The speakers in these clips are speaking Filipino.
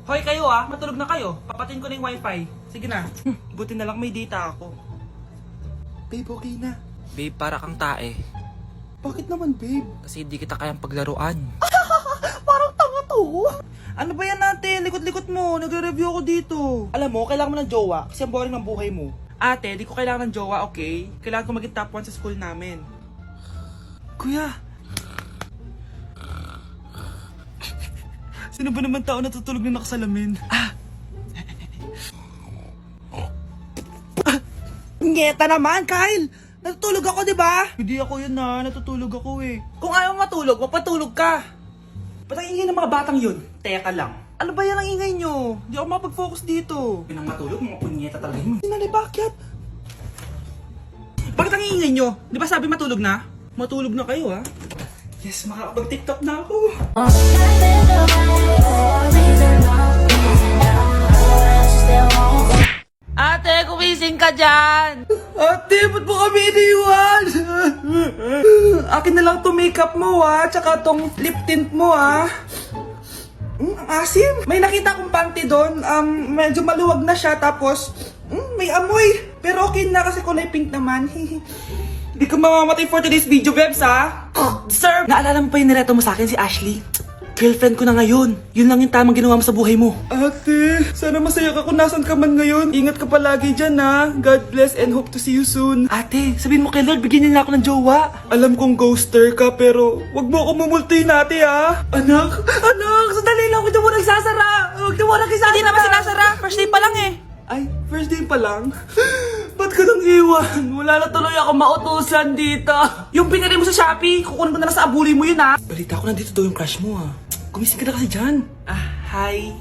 Hoy kayo matulog na kayo. Papatin ko na yung wifi. Sige na. Buti na lang may data ako. Babe, okay na. Babe, para kang tae. Bakit naman, babe? Kasi hindi kita kayang paglaruan. Parang tanga to. Ano ba yan ate? Likot-likot mo. Nagre-review ako dito. Alam mo, kailangan mo ng jowa kasi ang boring ng buhay mo. Ate, di ko kailangan ng jowa, okay? Kailangan ko maging top 1 sa school namin. Kuya! Sino ba naman tao natutulog na nakasalamin? Ngeta naman, Kyle! Natutulog ako, di ba? Hindi ako yun natutulog ako eh. Kung ayaw matulog, mapatulog ka. Ba't ang ingay ng mga batang yun? Teka lang. Ano ba yan ang ingay nyo? Hindi ako mapag-focus dito. Pinang matulog, mga punyeta talaga yun. Sinali, bakit? Bakit ang ingay nyo? Di ba sabi matulog na? Matulog na kayo Yes, makakapag-tiktok na ako. Ate, kumising ka dyan! Ate, ba't mo kami iniwan? Akin na lang to makeup mo tsaka tong lip tint mo ang asim. May nakita akong panty doon, medyo maluwag na siya tapos may amoy. Pero okay na kasi kulay pink naman. Hindi ka mamamatay for today's video, Bebs Sir! Naalala mo pa yung nireto mo sa akin si Ashley? Girlfriend ko na ngayon. Yun lang yung tamang ginawa mo sa buhay mo. Ate, sana masaya ka kung nasan ka man ngayon. Ingat ka palagi dyan God bless and hope to see you soon. Ate, sabihin mo kay Lord, bigyan niya na ako ng jowa. Alam kong ghoster ka pero wag mo ako mumultuin ate Anak, sandali lang. Huwag mo nagsasara. Huwag mo nagsasara. Hindi naman sinasara. First day pa lang Ay, first day pa lang? Ba't ka nang iwan? Wala na tuloy ako mautusan dito. Yung pinari mo sa Shopee, kukunin ko na lang sa abuli mo yun Balita ko nandito daw yung crush mo Gumising ka na kasi dyan. Hi.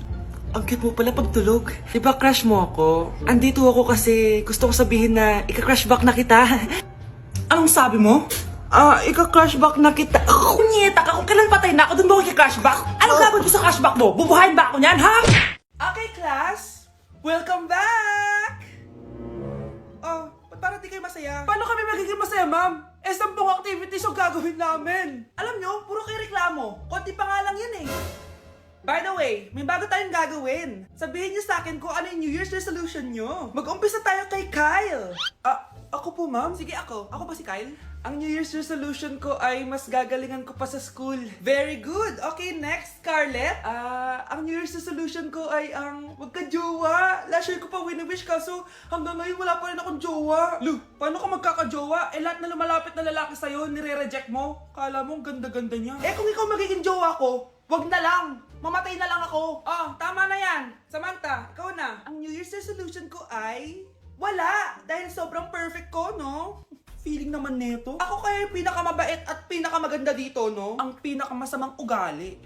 Ang cute mo pala pagtulog. Diba crush mo ako? Andito ako kasi gusto ko sabihin na ika-crush back na kita. Anong sabi mo? Ika-crush back na kita. Kunyeta ka, kung kailan patay na ako, dun ba ako ika-crush back? Anong gagawin mo sa crush back mo? Bubuhayin ba ako niyan, ha? Okay, class. Welcome back! Ba't parang di kayo masaya? Paano kami magiging masaya, ma'am? 10 activities yung gagawin namin. Alam nyo, puro kayo reklamo. Konti pa nga lang yan By the way, may bago tayong gagawin. Sabihin niyo sa akin kung ano yung New Year's resolution nyo. Mag-umpisa tayo kay Kyle. Ako po, ma'am? Sige, ako. Ako ba si Kyle? Ang New Year's resolution ko ay mas gagalingan ko pa sa school. Very good. Okay, next, Scarlett. Ang New Year's resolution ko ay wag ka jowa. Last year ko pa wini-wish kaso hanggang ngayon wala pa rin akong jowa. Lu, paano ka magkaka-jowa? Lahat na lumalapit na lalaki sa'yo, nire-reject mo. Kala mo ang ganda-ganda niya. Kung ikaw magiging jowa ko, wag na lang. Mamatay na lang ako. Tama na yan. Samantha, ikaw na. Ang New Year's resolution ko ay wala. Dahil sobrang perfect ko, no? Feeling naman neto. Ako kaya yung pinakamabait at pinakamaganda dito, no? Ang pinakamasamang ugali.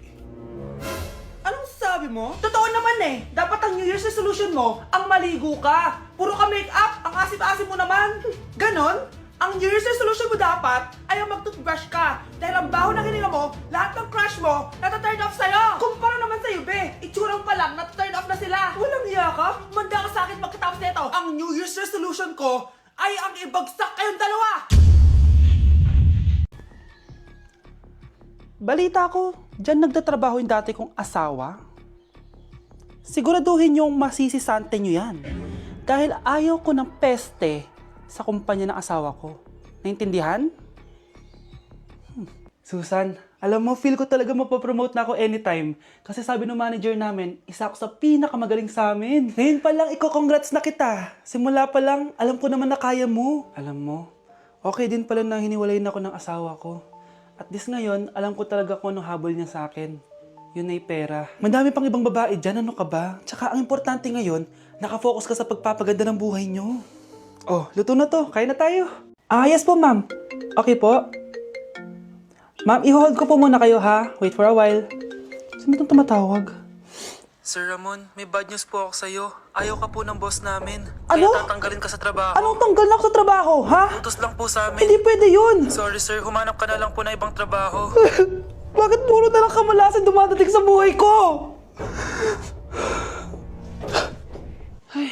Anong sabi mo? Totoo naman Dapat ang New Year's resolution mo, ang maligo ka. Puro ka make-up, ang asim-asim mo naman. Ganon? Ang New Year's resolution mo dapat ay ang mag-toothbrush ka. Dahil ang baho ng hininga mo, lahat ng crush mo, nata-turn off sa'yo. Kumpara naman sa'yo, be. Itsurang pa lang, nata-turn off na sila. Walang iya ka? Manda ka sa akin pagkatapos nito. Ang New Year's resolution ko ay ang ibagsak kayong dalawa. Balita ko, dyan nagtatrabaho yung dati kong asawa. Siguraduhin yung masisisante nyo yan. Dahil ayaw ko ng peste sa kumpanya ng asawa ko. Naintindihan? Susan, alam mo, feel ko talaga mapapromote na ako anytime. Kasi sabi ng manager namin, isa ako sa pinakamagaling sa amin. Ngayon pa lang, congrats na kita. Simula pa lang, alam ko naman na kaya mo. Alam mo, okay din pala na hiniwalayin ako ng asawa ko. At this ngayon, alam ko talaga kung anong habol niya sa akin. Yun ay pera. Madami pang ibang babae dyan, ano ka ba? Tsaka ang importante ngayon, nakafocus ka sa pagpapaganda ng buhay nyo. Luto na to. Kaya na tayo. Yes po, ma'am. Okay po. Ma'am, i-hold ko po muna kayo, ha? Wait for a while. Sino itong tumatawag? Sir Ramon, may bad news po ako sa'yo. Ayaw ka po ng boss namin. Ano? Kaya tatanggalin ka sa trabaho. Anong tanggal na ako sa trabaho, ha? Utos lang po sa amin. Hindi pwede yun. Sorry sir, humanap ka na lang po na ibang trabaho. Bakit puro na lang kamalasan dumadating sa buhay ko? Ay.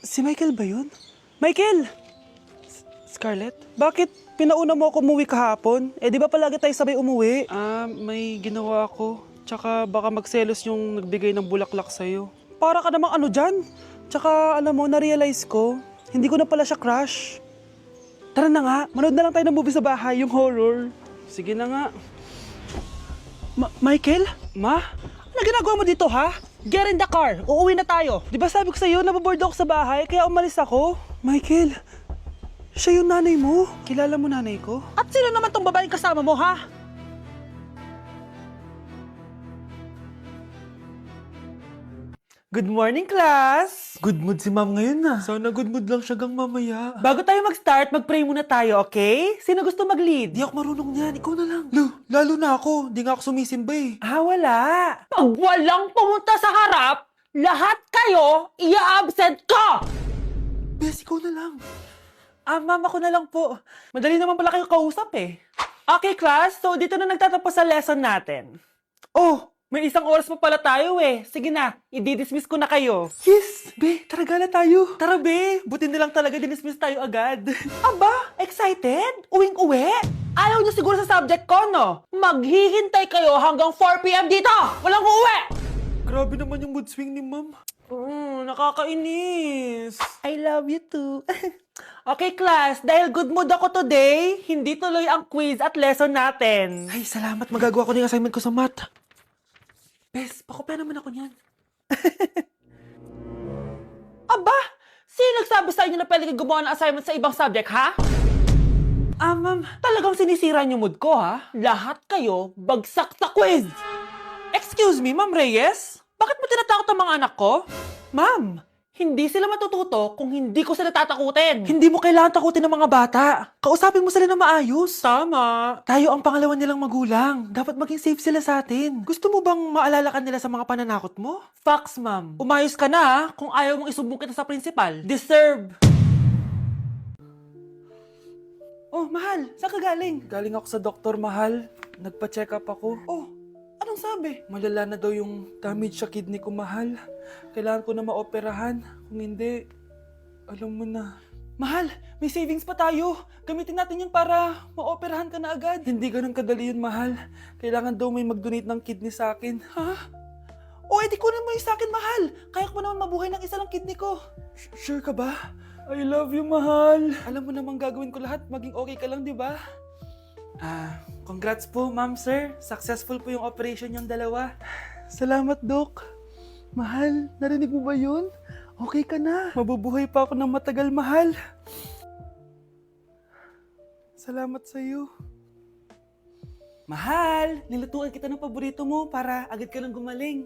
Si Michael ba yun? Michael! Scarlett? Bakit pinauna mo ako umuwi kahapon? Di ba palagi tayo sabay umuwi? May ginawa ako. Tsaka baka magselos yung nagbigay ng bulaklak sa'yo. Para ka namang ano dyan? Tsaka alam mo, na-realize ko, hindi ko na pala siya crush. Tara na nga, manood na lang tayo ng movie sa bahay, yung horror. Sige na nga. Michael? Ma? Ano ginagawa mo dito, ha? Get in the car, uuwi na tayo. Di ba sabi ko sa'yo, nababoard ako sa bahay, kaya umalis ako? Michael, siya yung nanay mo. Kilala mo nanay ko? At sino naman tong babaeng kasama mo, ha? Good morning, class! Good mood si ma'am ngayon na. Sana good mood lang siya gang mamaya. Bago tayo mag-start, mag-pray muna tayo, okay? Sino gusto mag-lead? Di ako marunong niyan, ikaw na lang. Lalo na ako, di nga ako sumisimba eh. Ah, wala. Pag walang pumunta sa harap, lahat kayo, i-absent ko! Bes, ikaw na lang. Ah, mama ko na lang po. Madali naman pala kayo kausap eh. Okay, class. So, dito na nagtatapos sa lesson natin. Oh, may isang oras pa pala tayo eh. Sige na, i-dismiss ko na kayo. Yes, be, tara gala tayo. Tara be, buti nilang talaga dinismiss tayo agad. Aba, excited? Uwing-uwi? Ayaw niyo siguro sa subject ko, no? Maghihintay kayo hanggang 4 p.m. dito! Walang uuwi! Grabe naman yung mood swing ni ma'am. Nakakainis. I love you too. Okay, class. Dahil good mood ako today, hindi tuloy ang quiz at lesson natin. Ay, salamat, magagawa ko na yung assignment ko sa math. Bes, pakopya naman ako niyan. Aba! Sino nagsabi sa inyo na pwede kayo gumawa ng assignment sa ibang subject, ha? Ma'am, talagang sinisira niyo mood ko, ha? Lahat kayo bagsak sa quiz! Excuse me, Ma'am Reyes? Bakit mo tinatakot ang mga anak ko? Ma'am, hindi sila matututo kung hindi ko sila tatakutin. Hindi mo kailangan takutin ng mga bata. Kausapin mo sila na maayos. Tama. Tayo ang pangalawa nilang magulang. Dapat maging safe sila sa atin. Gusto mo bang maalala ka nila sa mga pananakot mo? Facts, ma'am. Umayos ka na, ha? Kung ayaw mong isumbong kita sa principal. Deserve. Oh, mahal. Saan ka galing? Galing ako sa doktor, mahal. Nagpa-check up ako. Oh, anong sabi? Malala na daw yung damage sa kidney ko, mahal. Kailangan ko na maoperahan. Kung hindi, alam mo na. Mahal, may savings pa tayo. Gamitin natin yun para maoperahan ka na agad. Hindi ganun kadali yun, mahal. Kailangan daw may mag-donate ng kidney sa akin. Ha? O, edi kunin mo yung sa akin, mahal. Kaya ko pa naman mabuhay ng isa lang kidney ko. Sure ka ba? I love you, mahal. Alam mo namang gagawin ko lahat. Maging okay ka lang, di ba? Congrats po, ma'am, sir. Successful po yung operation yung dalawa. Salamat, Doc. Mahal, narinig mo ba yun? Okay ka na. Mabubuhay pa ako ng matagal, mahal. Salamat sa'yo. Mahal, nilutuan kita ng paborito mo para agad ka nang gumaling.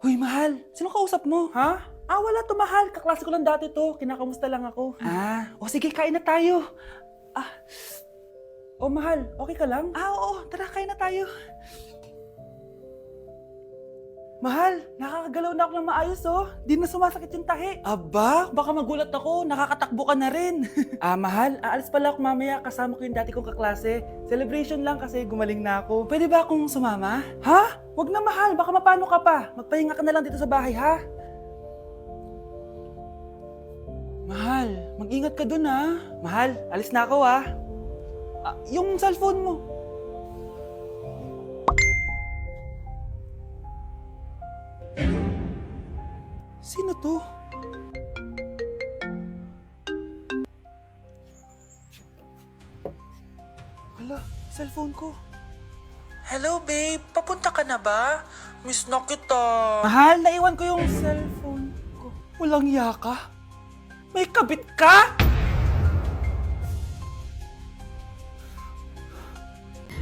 Hoy, mahal, sino kausap mo? Ha? Wala to, mahal. Kaklase ko lang dati to. Kinakamusta lang ako. Sige, kain na tayo. Mahal, okay ka lang? Oo, tara, kain na tayo. Mahal, nakakagalaw na ako ng maayos, oh. Di na sumasakit yung tahi. Aba, baka magulat ako. Nakakatakbo ka na rin. Mahal, aalis pala ako mamaya. Kasama ko yung dati kong kaklase. Celebration lang kasi gumaling na ako. Pwede ba akong sumama? Ha? Wag na, mahal. Baka mapano ka pa. Magpahinga ka na lang dito sa bahay, ha? Mahal, mag-ingat ka dun, ha? Mahal, alis na ako, ha? Yung cellphone mo. Sino to? Hala, cellphone ko. Hello, babe. Papunta ka na ba? Miss na kita. Mahal, naiwan ko yung cellphone ko. Walang yaka. May kabit ka?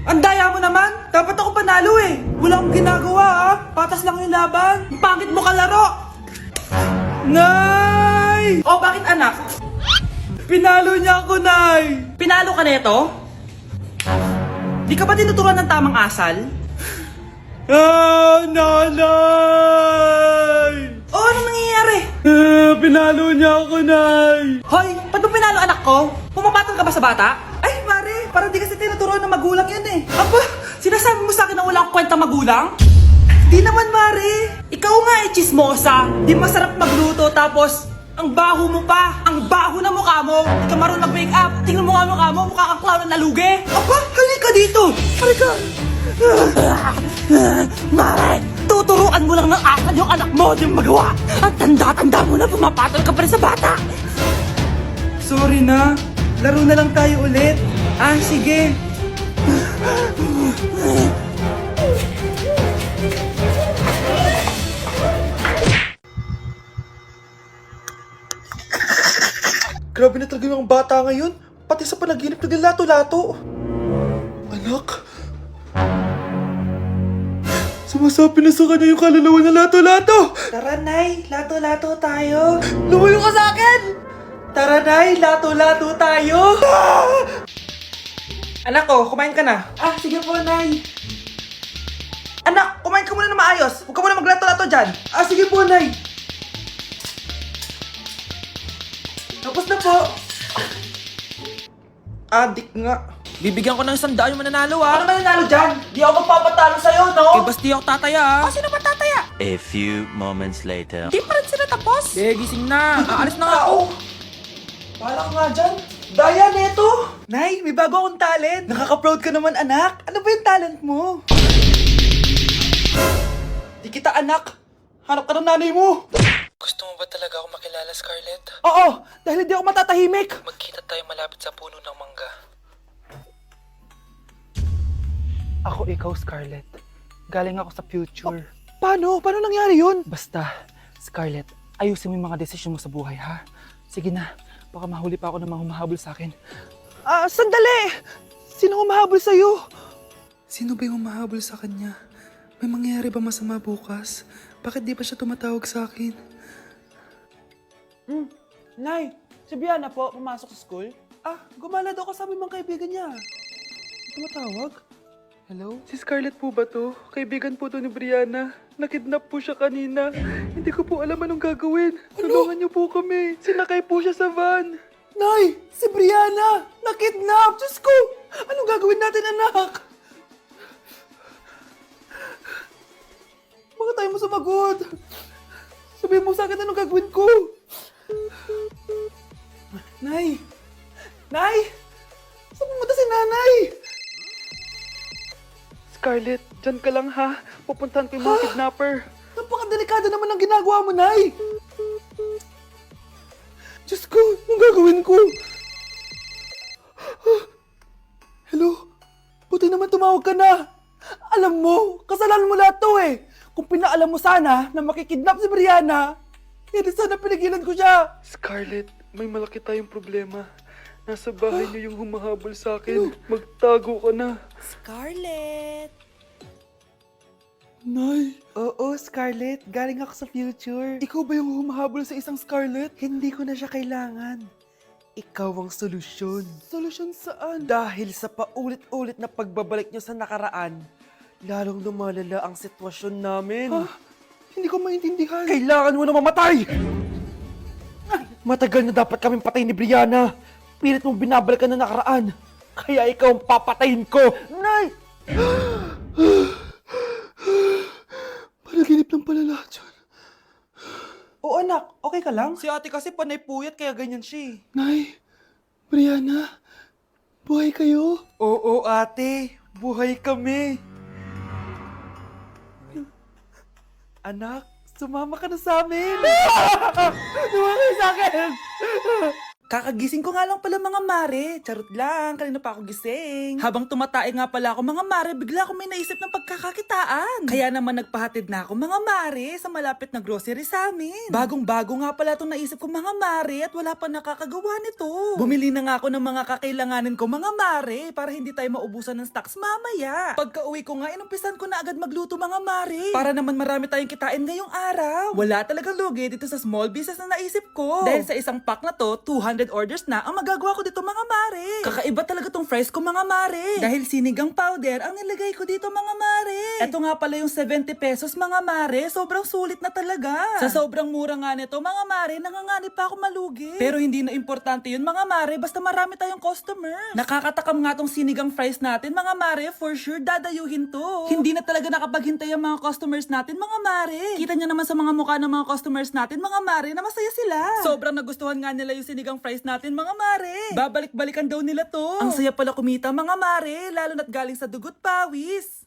Ang daya mo naman! Dapat ako panalo eh! Wala akong ginagawa ah! Patas lang yung laban! Ang pangit mo kalaro! Nay! Oh, bakit anak? Pinalo niya ako, Nay! Pinalo ka na ito? Di ka ba tinuturuan ng tamang asal? Nanay! Oh, anong nangyayari? Pinalo niya ako, Nay! Hoy, ba't mo pinalo anak ko? Pumapatol ka ba sa bata? Ay, Mare, parang di kasi tinuturuan ng magulang yan eh. Aba, sinasabi mo sa akin na wala akong kwenta magulang? Di naman, Mare. Ikaw nga eh, chismosa. Di masarap magluto tapos ang baho mo pa. Ang baho na mukha mo. Di ka marunong mag-make up. Tingnan mo nga mukha mo, mukha kang clown na nalugi. Aba, halika dito. Halika. Mare, tuturuan mo lang ng asal yung anak mo yung magawa. At tanda-tanda mo na pumapatol ka pa rin sa bata. Sorry na. Laro na lang tayo ulit. Ah, sige. Grabe na talaga yung bata ngayon. Pati sa panaginip naglato-lato. Anak. Sumasabi na sa kanya yung kaluluwa na lato-lato. Tara, Nay. Lato-lato tayo. Lumayo ka sa akin! Tara, Nay. Lato-lato tayo. Anak ko, kumain ka na. Ah, sige po, Nay. Anak, kumain ka muna na maayos. Huwag ka muna maglato-lato dyan. Ah, sige po, Nay. Tapos na po. Adik nga. Bibigyan ko ng 100 yung mananalo Ano ba nanalo dyan? Di ako magpapatalo sa'yo, no? Eh, basti ako tataya Sino ba tataya? A few moments later. Di pa rin sila tapos. Eh, gising na. Aalis na nga ako. Parang nga dyan. Daya, neto. Nay, may bago akong talent. Nakaka-proud ka naman, anak. Ano ba yung talent mo? Di kita, anak. Hanap ka ng nanay mo. Gusto mo ba talaga ako makilala, Scarlett? Oo, dahil hindi ako matatahimik. Magkita tayo malapit sa puno ng mangga. Ako ikaw, Scarlett. Galing ako sa future. Paano? Paano nangyari yun? Basta, Scarlett, ayusin mo yung mga desisyon mo sa buhay, ha? Sige na, baka mahuli pa ako ng mga humahabol sa akin. Ah, sandali! Sino humahabol sa'yo? Sino ba yung humahabol sa kanya? May mangyayari ba masama bukas? Bakit di pa siya tumatawag sa akin? Nay, si Biana po, pumasok sa school? Ah, gumala daw kasama yung mga kaibigan niya. Tumatawag? Hello? Si Scarlett po ba to? Kaibigan po to ni Brianna. Nakidnap po siya kanina. Hindi ko po alam anong gagawin. Tulungan niyo po kami. Sinakay po siya sa van. Nay! Si Brianna! Nakidnap! Diyos ko! Anong gagawin natin, anak? Bakit tayo mo sumagot? Sabihin mo sa akin anong gagawin ko. Nay! Nay! Saan pumunta si nanay? Scarlett, dyan ka lang ha. Pupuntahan ko yung mga kidnapper. Napakadelikado naman ang ginagawa mo, Nay! Diyos ko, anong gagawin ko? Hello? Buti naman tumawag ka na. Alam mo, kasalanan mo lahat to eh. Kung pinaalam mo sana na makikidnap si Brianna, hindi sana pinigilan ko siya. Scarlett, may malaki tayong problema. Nasa bahay niyo yung humahabol sa akin. Magtago ka na. Scarlett! Nay! Oo, Scarlett. Galing ako sa future. Ikaw ba yung humahabol sa isang Scarlett? Hindi ko na siya kailangan. Ikaw ang solusyon. Solusyon saan? Dahil sa paulit-ulit na pagbabalik niyo sa nakaraan, lalong lumalala ang sitwasyon namin. Hindi ko maintindihan. Kailangan mo na mamatay! Matagal na dapat kaming patay ni Brianna. Pilit mong binabalikan na nakaraan. Kaya ikaw ang papatayin ko. Nay! Panaginip lang pala lahat yun. Oo anak, okay ka lang? Si ate kasi panay puyat kaya ganyan siya. Nay, Brianna, buhay kayo? Oo ate, buhay kami. Anak, sumama ka na sa amin. Sumama kayo sa akin. Kakagising ko nga lang pala mga mare. Charot lang, kanina pa ako gising. Habang tumatae nga pala ako mga mare, bigla ako may naisip ng pagkakakitaan. Kaya naman nagpahatid na ako mga mare sa malapit na grocery sa amin. Bagong-bago nga pala itong naisip ko mga mare at wala pa nakakagawa nito. Bumili na nga ako ng mga kakailanganin ko mga mare para hindi tayo maubusan ng stocks mamaya. Pagka uwi ko nga, inumpisan ko na agad magluto mga mare. Para naman marami tayong kitain ngayong araw. Wala talagang lugi dito sa small business na naisip ko. Dahil sa isang pack na to, 200 orders na ang magagawa ko dito mga mare. Kakaiba talaga tong fries ko mga mare. Dahil sinigang powder ang nilagay ko dito mga mare. Ito nga pala yung 70 pesos mga mare. Sobrang sulit na talaga. Sa sobrang mura nga nito mga mare, nanganganib pa ako malugi. Pero hindi na importante yun mga mare, basta marami tayong customers. Nakakatakam nga tong sinigang fries natin mga mare, for sure dadayuhin to. Hindi na talaga nakapaghintay ang mga customers natin mga mare. Kita nyo naman sa mga mukha ng mga customers natin mga mare na masaya sila. Sobrang nagustuhan nga nila yung sinigang fries natin mga mare. Babalik-balikan daw nila to. Ang saya pala kumita mga mare, lalo na't galing sa dugot pawis.